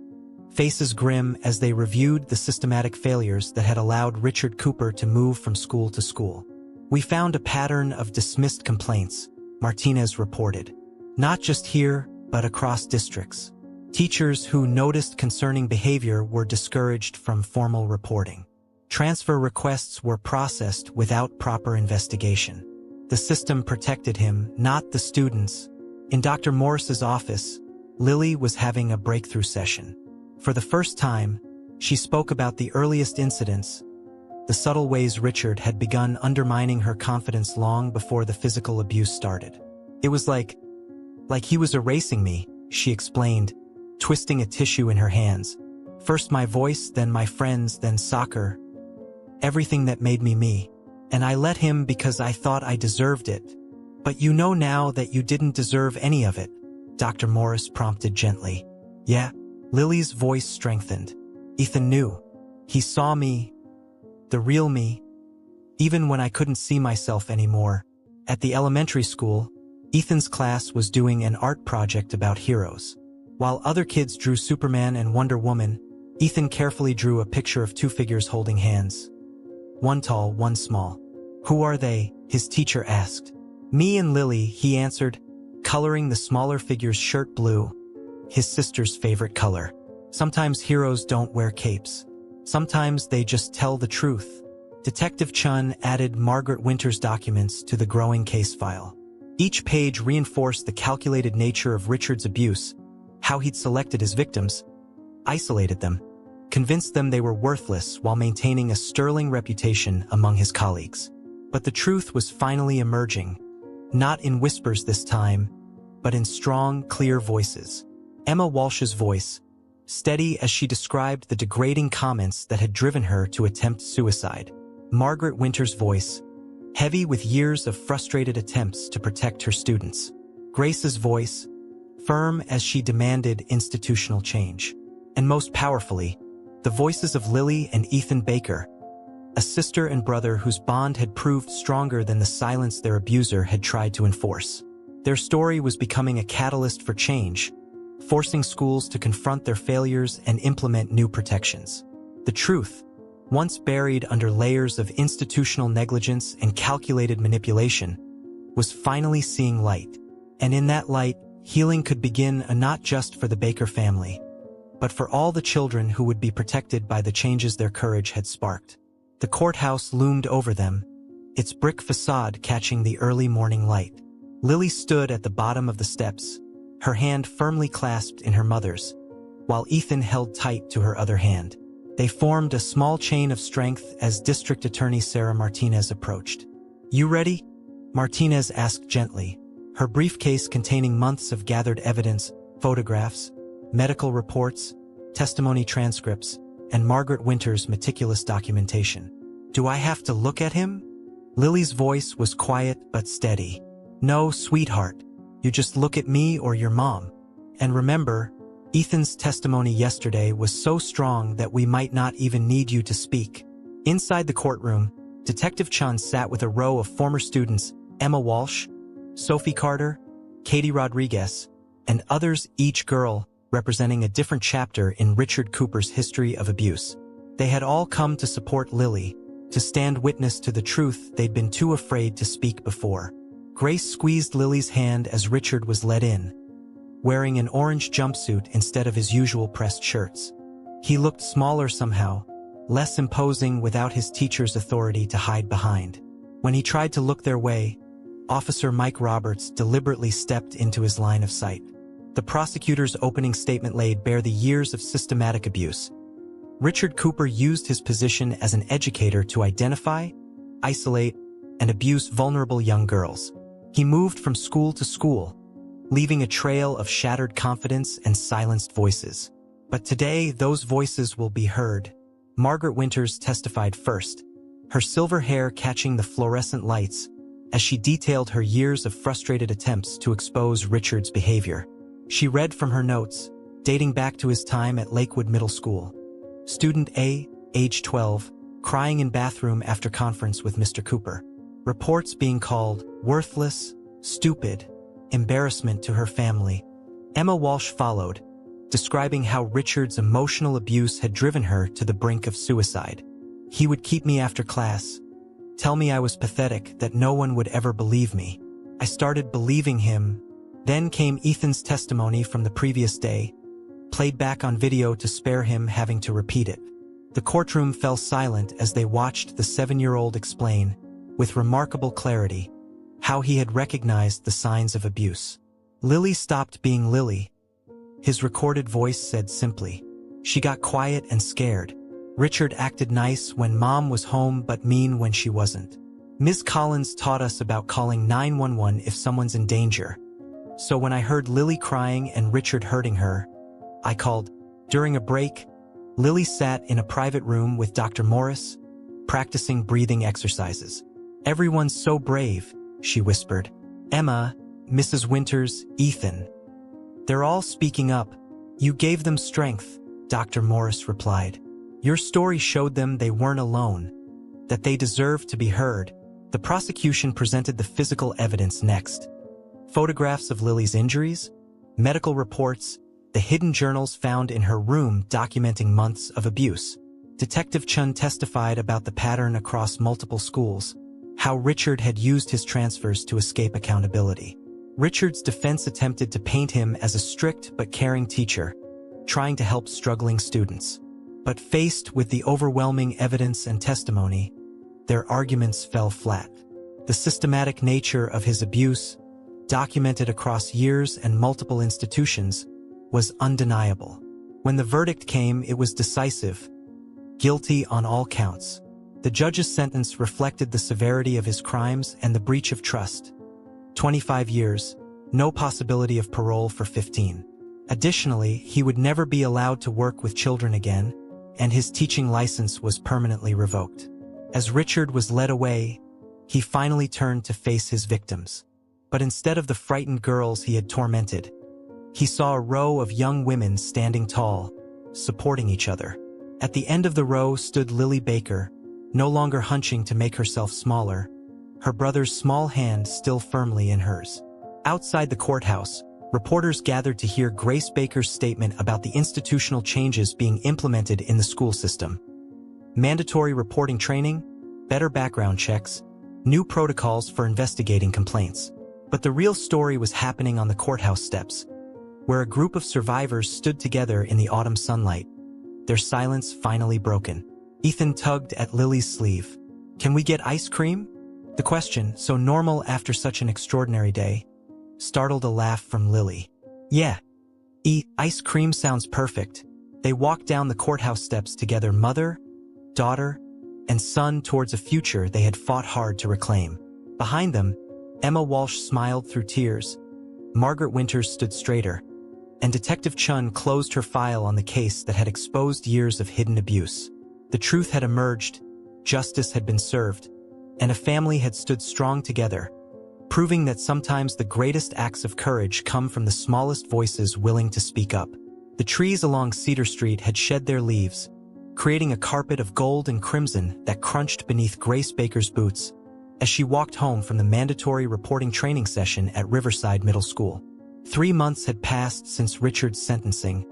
faces grim as they reviewed the systematic failures that had allowed Richard Cooper to move from school to school. "We found a pattern of dismissed complaints," Martinez reported. "Not just here, but across districts. Teachers who noticed concerning behavior were discouraged from formal reporting. Transfer requests were processed without proper investigation. The system protected him, not the students." In Dr. Morris's office, Lily was having a breakthrough session. For the first time, she spoke about the earliest incidents, the subtle ways Richard had begun undermining her confidence long before the physical abuse started. "It was like he was erasing me," she explained, twisting a tissue in her hands. "First my voice, then my friends, then soccer. Everything that made me me. And I let him because I thought I deserved it. But you know now that you didn't deserve any of it," Dr. Morris prompted gently. "Yeah." Lily's voice strengthened. "Ethan knew. He saw me, the real me, even when I couldn't see myself anymore." At the elementary school, Ethan's class was doing an art project about heroes. While other kids drew Superman and Wonder Woman, Ethan carefully drew a picture of two figures holding hands. One tall, one small. "Who are they?" his teacher asked. "Me and Lily," he answered, coloring the smaller figure's shirt blue, his sister's favorite color. "Sometimes heroes don't wear capes. Sometimes they just tell the truth." Detective Chun added Margaret Winter's documents to the growing case file. Each page reinforced the calculated nature of Richard's abuse, how he'd selected his victims, isolated them, convinced them they were worthless while maintaining a sterling reputation among his colleagues. But the truth was finally emerging, not in whispers this time, but in strong, clear voices. Emma Walsh's voice, steady as she described the degrading comments that had driven her to attempt suicide. Margaret Winter's voice, heavy with years of frustrated attempts to protect her students. Grace's voice, firm as she demanded institutional change. And most powerfully, the voices of Lily and Ethan Baker, a sister and brother whose bond had proved stronger than the silence their abuser had tried to enforce. Their story was becoming a catalyst for change, forcing schools to confront their failures and implement new protections. The truth, once buried under layers of institutional negligence and calculated manipulation, was finally seeing light. And in that light, healing could begin not just for the Baker family, but for all the children who would be protected by the changes their courage had sparked. The courthouse loomed over them, its brick facade catching the early morning light. Lily stood at the bottom of the steps, her hand firmly clasped in her mother's, while Ethan held tight to her other hand. They formed a small chain of strength as District Attorney Sarah Martinez approached. "You ready?" Martinez asked gently, her briefcase containing months of gathered evidence, photographs, medical reports, testimony transcripts, and Margaret Winter's meticulous documentation. Do I have to look at him? Lily's voice was quiet but steady. No, sweetheart. You just look at me or your mom. And remember, Ethan's testimony yesterday was so strong that we might not even need you to speak. Inside the courtroom, Detective Chun sat with a row of former students, Emma Walsh, Sophie Carter, Katie Rodriguez, and others, each girl representing a different chapter in Richard Cooper's history of abuse. They had all come to support Lily, to stand witness to the truth they'd been too afraid to speak before. Grace squeezed Lily's hand as Richard was led in, wearing an orange jumpsuit instead of his usual pressed shirts. He looked smaller somehow, less imposing without his teacher's authority to hide behind. When he tried to look their way, Officer Mike Roberts deliberately stepped into his line of sight. The prosecutor's opening statement laid bare the years of systematic abuse. Richard Cooper used his position as an educator to identify, isolate, and abuse vulnerable young girls. He moved from school to school, leaving a trail of shattered confidence and silenced voices. But today, those voices will be heard. Margaret Winters testified first, her silver hair catching the fluorescent lights as she detailed her years of frustrated attempts to expose Richard's behavior. She read from her notes, dating back to his time at Lakewood Middle School. Student A, age 12, crying in bathroom after conference with Mr. Cooper. Reports being called worthless, stupid, embarrassment to her family. Emma Walsh followed, describing how Richard's emotional abuse had driven her to the brink of suicide. He would keep me after class, tell me I was pathetic, that no one would ever believe me. I started believing him. Then came Ethan's testimony from the previous day, played back on video to spare him having to repeat it. The courtroom fell silent as they watched the 7-year-old explain, with remarkable clarity, how he had recognized the signs of abuse. Lily stopped being Lily. His recorded voice said simply. She got quiet and scared. Richard acted nice when Mom was home but mean when she wasn't. Ms. Collins taught us about calling 911 if someone's in danger. So when I heard Lily crying and Richard hurting her, I called. During a break, Lily sat in a private room with Dr. Morris, practicing breathing exercises. Everyone's so brave, she whispered. Emma, Mrs. Winters, Ethan. They're all speaking up. You gave them strength, Dr. Morris replied. Your story showed them they weren't alone, that they deserved to be heard. The prosecution presented the physical evidence next. Photographs of Lily's injuries, medical reports, the hidden journals found in her room documenting months of abuse. Detective Chun testified about the pattern across multiple schools, how Richard had used his transfers to escape accountability. Richard's defense attempted to paint him as a strict but caring teacher, trying to help struggling students. But faced with the overwhelming evidence and testimony, their arguments fell flat. The systematic nature of his abuse, documented across years and multiple institutions, was undeniable. When the verdict came, it was decisive, guilty on all counts. The judge's sentence reflected the severity of his crimes and the breach of trust. 25 years, no possibility of parole for 15. Additionally, he would never be allowed to work with children again, and his teaching license was permanently revoked. As Richard was led away, he finally turned to face his victims. But instead of the frightened girls he had tormented, he saw a row of young women standing tall, supporting each other. At the end of the row stood Lily Baker, no longer hunching to make herself smaller, her brother's small hand still firmly in hers. Outside the courthouse, reporters gathered to hear Grace Baker's statement about the institutional changes being implemented in the school system. Mandatory reporting training, better background checks, new protocols for investigating complaints. But the real story was happening on the courthouse steps, where a group of survivors stood together in the autumn sunlight, their silence finally broken. Ethan tugged at Lily's sleeve. Can we get ice cream? The question, so normal after such an extraordinary day, startled a laugh from Lily. Yeah. Ice cream sounds perfect. They walked down the courthouse steps together, mother, daughter, and son, towards a future they had fought hard to reclaim. Behind them, Emma Walsh smiled through tears. Margaret Winters stood straighter, and Detective Chun closed her file on the case that had exposed years of hidden abuse. The truth had emerged, justice had been served, and a family had stood strong together, proving that sometimes the greatest acts of courage come from the smallest voices willing to speak up. The trees along Cedar Street had shed their leaves, creating a carpet of gold and crimson that crunched beneath Grace Baker's boots as she walked home from the mandatory reporting training session at Riverside Middle School. 3 months had passed since Richard's sentencing,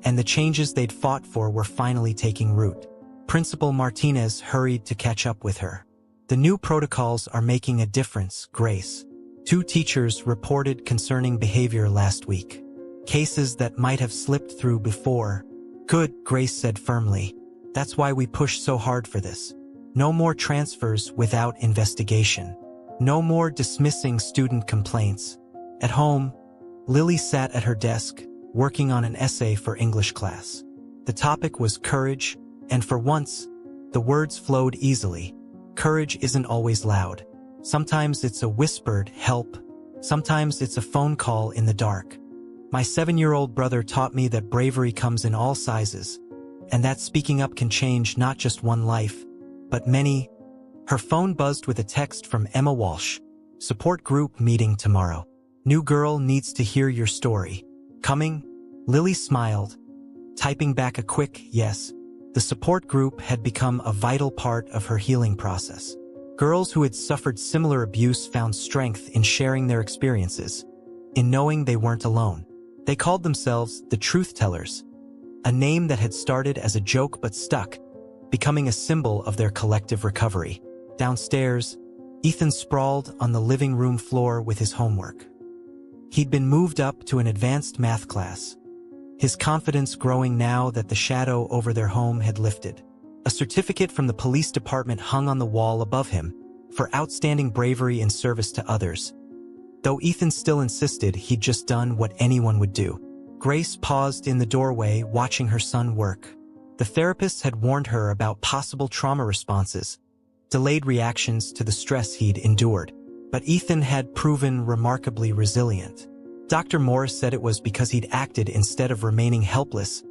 and the changes they'd fought for were finally taking root. Principal Martinez hurried to catch up with her. "The new protocols are making a difference, Grace. 2 teachers reported concerning behavior last week. Cases that might have slipped through before." "Good," Grace said firmly. "That's why we push so hard for this. No more transfers without investigation. No more dismissing student complaints." At home, Lily sat at her desk, working on an essay for English class. The topic was courage, and for once, the words flowed easily. Courage isn't always loud. Sometimes it's a whispered help. Sometimes it's a phone call in the dark. "My 7-year-old brother taught me that bravery comes in all sizes, and that speaking up can change not just one life, but many." Her phone buzzed with a text from Emma Walsh. "Support group meeting tomorrow. New girl needs to hear your story. Coming?" Lily smiled, typing back a quick yes. The support group had become a vital part of her healing process. Girls who had suffered similar abuse found strength in sharing their experiences, in knowing they weren't alone. They called themselves the Truth Tellers, a name that had started as a joke but stuck, becoming a symbol of their collective recovery. Downstairs, Ethan sprawled on the living room floor with his homework. He'd been moved up to an advanced math class, his confidence growing now that the shadow over their home had lifted. A certificate from the police department hung on the wall above him for outstanding bravery in service to others, though Ethan still insisted he'd just done what anyone would do. Grace paused in the doorway watching her son work. The therapist had warned her about possible trauma responses, delayed reactions to the stress he'd endured. But Ethan had proven remarkably resilient. Dr. Morris said it was because he'd acted instead of remaining helpless.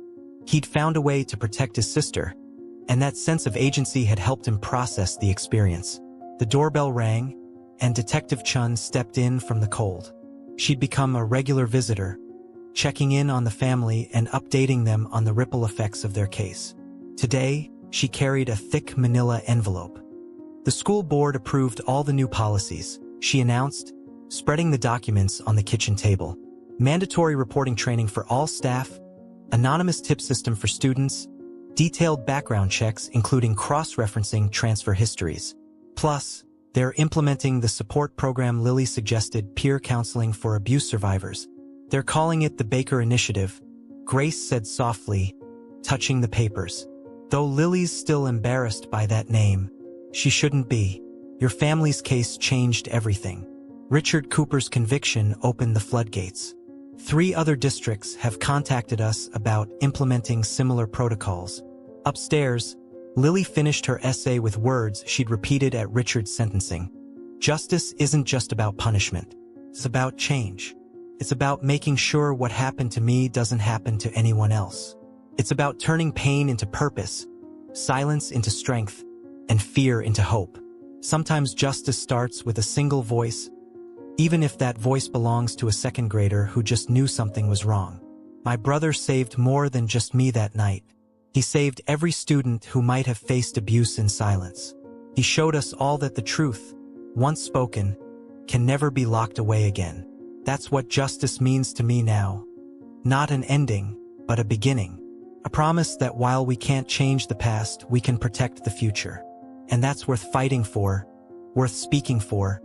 He'd found a way to protect his sister, and that sense of agency had helped him process the experience. The doorbell rang, and Detective Chun stepped in from the cold. She'd become a regular visitor, checking in on the family and updating them on the ripple effects of their case. Today, she carried a thick manila envelope. The school board approved all the new policies, she announced, spreading the documents on the kitchen table. Mandatory reporting training for all staff, anonymous tip system for students, detailed background checks including cross-referencing transfer histories. Plus, they're implementing the support program Lily suggested, peer counseling for abuse survivors. They're calling it the Baker Initiative, Grace said softly, touching the papers. Though Lily's still embarrassed by that name, she shouldn't be. Your family's case changed everything. Richard Cooper's conviction opened the floodgates. 3 other districts have contacted us about implementing similar protocols. Upstairs, Lily finished her essay with words she'd repeated at Richard's sentencing. Justice isn't just about punishment. It's about change. It's about making sure what happened to me doesn't happen to anyone else. It's about turning pain into purpose, silence into strength, and fear into hope. Sometimes justice starts with a single voice, even if that voice belongs to a second grader who just knew something was wrong. My brother saved more than just me that night. He saved every student who might have faced abuse in silence. He showed us all that the truth, once spoken, can never be locked away again. That's what justice means to me now. Not an ending, but a beginning. A promise that while we can't change the past, we can protect the future. And that's worth fighting for, worth speaking for,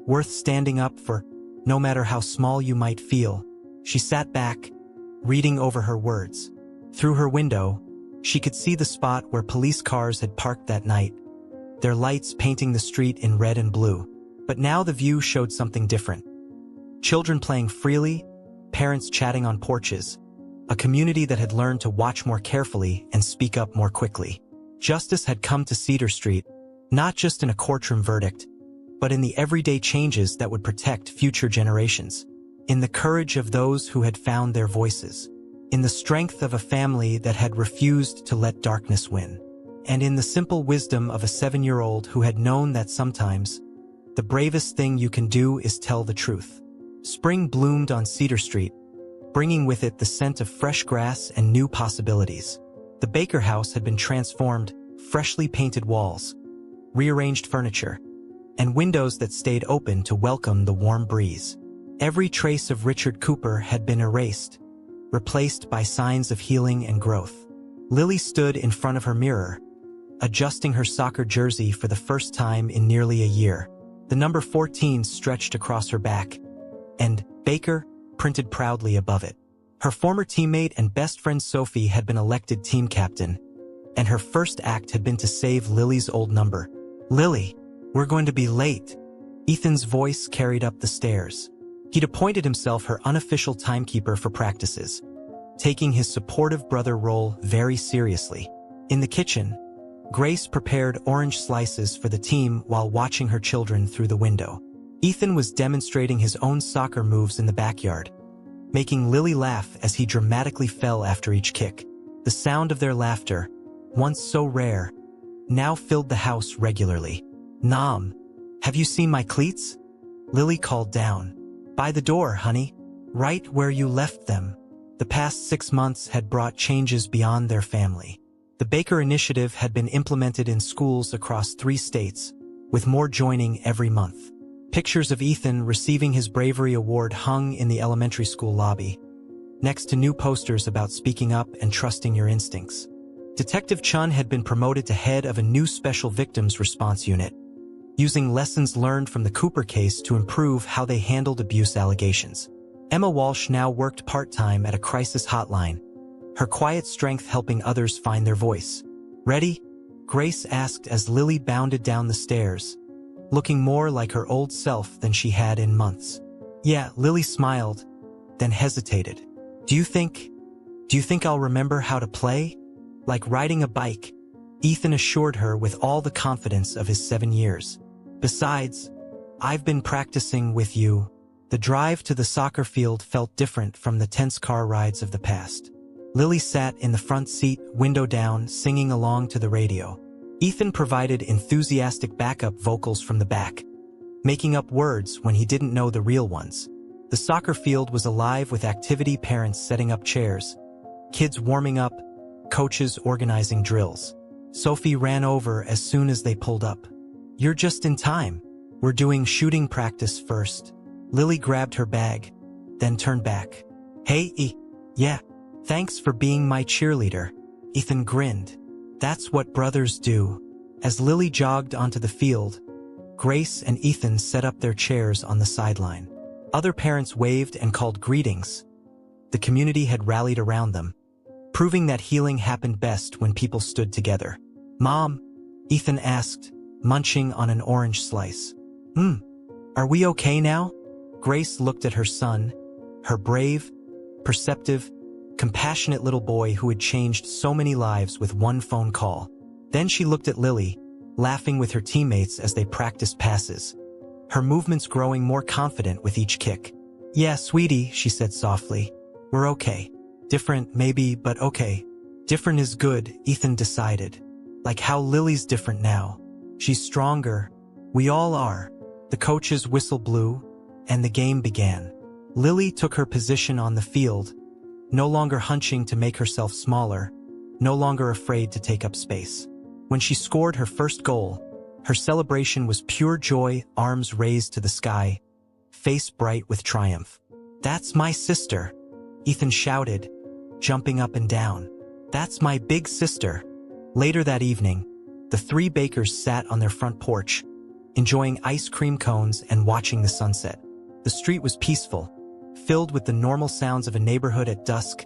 worth standing up for, no matter how small you might feel. She sat back, reading over her words. Through her window, she could see the spot where police cars had parked that night, their lights painting the street in red and blue. But now the view showed something different. Children playing freely, parents chatting on porches, a community that had learned to watch more carefully and speak up more quickly. Justice had come to Cedar Street, not just in a courtroom verdict, but in the everyday changes that would protect future generations, in the courage of those who had found their voices, in the strength of a family that had refused to let darkness win. and in the simple wisdom of a 7-year-old who had known that sometimes the bravest thing you can do is tell the truth. Spring bloomed on Cedar Street, bringing with it the scent of fresh grass and new possibilities. The Baker house had been transformed, freshly painted walls, rearranged furniture, and windows that stayed open to welcome the warm breeze. Every trace of Richard Cooper had been erased, replaced by signs of healing and growth. Lily stood in front of her mirror, adjusting her soccer jersey for the first time in nearly a year. The number 14 stretched across her back, and Baker printed proudly above it. Her former teammate and best friend Sophie had been elected team captain, and her first act had been to save Lily's old number. "Lily, we're going to be late." Ethan's voice carried up the stairs. He'd appointed himself her unofficial timekeeper for practices, taking his supportive brother role very seriously. In the kitchen, Grace prepared orange slices for the team while watching her children through the window. Ethan was demonstrating his own soccer moves in the backyard, making Lily laugh as he dramatically fell after each kick. The sound of their laughter, once so rare, now filled the house regularly. "Nom, have you seen my cleats?" Lily called down. "By the door, honey. Right where you left them." The past 6 months had brought changes beyond their family. The Baker Initiative had been implemented in schools across 3 states, with more joining every month. Pictures of Ethan receiving his bravery award hung in the elementary school lobby, next to new posters about speaking up and trusting your instincts. Detective Chun had been promoted to head of a new special victims response unit, using lessons learned from the Cooper case to improve how they handled abuse allegations. Emma Walsh now worked part-time at a crisis hotline, her quiet strength helping others find their voice. "Ready?" Grace asked as Lily bounded down the stairs, looking more like her old self than she had in months. "Yeah," Lily smiled, then hesitated. Do you think I'll remember how to play? Like riding a bike," Ethan assured her with all the confidence of his 7 years. "Besides, I've been practicing with you." The drive to the soccer field felt different from the tense car rides of the past. Lily sat in the front seat, window down, singing along to the radio. Ethan provided enthusiastic backup vocals from the back, making up words when he didn't know the real ones. The soccer field was alive with activity, parents setting up chairs, kids warming up, coaches organizing drills. Sophie ran over as soon as they pulled up. "You're just in time. We're doing shooting practice first." Lily grabbed her bag, then turned back. "Hey, yeah, thanks for being my cheerleader." Ethan grinned. "That's what brothers do." As Lily jogged onto the field, Grace and Ethan set up their chairs on the sideline. Other parents waved and called greetings. The community had rallied around them, proving that healing happened best when people stood together. "Mom?" Ethan asked, munching on an orange slice. Are we okay now?" Grace looked at her son, her brave, perceptive, compassionate little boy who had changed so many lives with one phone call. Then she looked at Lily, laughing with her teammates as they practiced passes, her movements growing more confident with each kick. "Yeah, sweetie," she said softly. "We're okay. Different, maybe, but okay." "Different is good," Ethan decided. "Like how Lily's different now. She's stronger. We all are." The coach's whistle blew, and the game began. Lily took her position on the field, no longer hunching to make herself smaller, no longer afraid to take up space. When she scored her first goal, her celebration was pure joy, arms raised to the sky, face bright with triumph. "That's my sister," Ethan shouted, jumping up and down. "That's my big sister." Later that evening, the 3 Bakers sat on their front porch, enjoying ice cream cones and watching the sunset. The street was peaceful, filled with the normal sounds of a neighborhood at dusk: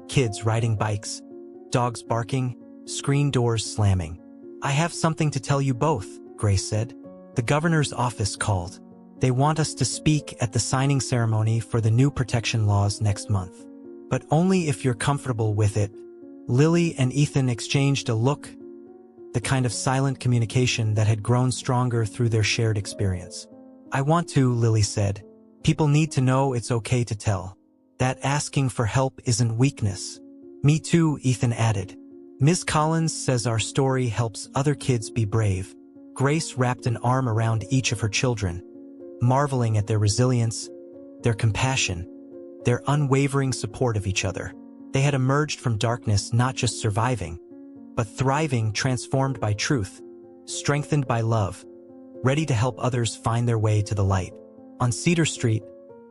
kids riding bikes, dogs barking, screen doors slamming. "I have something to tell you both," Grace said. "The governor's office called. They want us to speak at the signing ceremony for the new protection laws next month. But only if you're comfortable with it." Lily and Ethan exchanged a look, the kind of silent communication that had grown stronger through their shared experience. "I want to," Lily said. "People need to know it's okay to tell. That asking for help isn't weakness." "Me too," Ethan added. Ms. Collins says our story helps other kids be brave. Grace wrapped an arm around each of her children, marveling at their resilience, their compassion, their unwavering support of each other. They had emerged from darkness not just surviving, but thriving, transformed by truth, strengthened by love, ready to help others find their way to the light. On Cedar Street,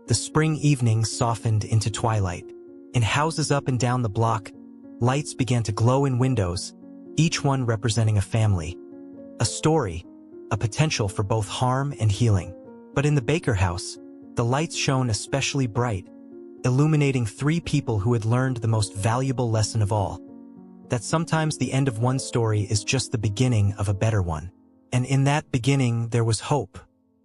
the spring evening softened into twilight. In houses up and down the block, lights began to glow in windows, each one representing a family, a story, a potential for both harm and healing. But in the Baker house, the lights shone especially bright, illuminating 3 people who had learned the most valuable lesson of all, that sometimes the end of one story is just the beginning of a better one. And in that beginning there was hope,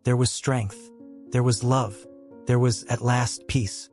there was strength, there was love, there was at last peace.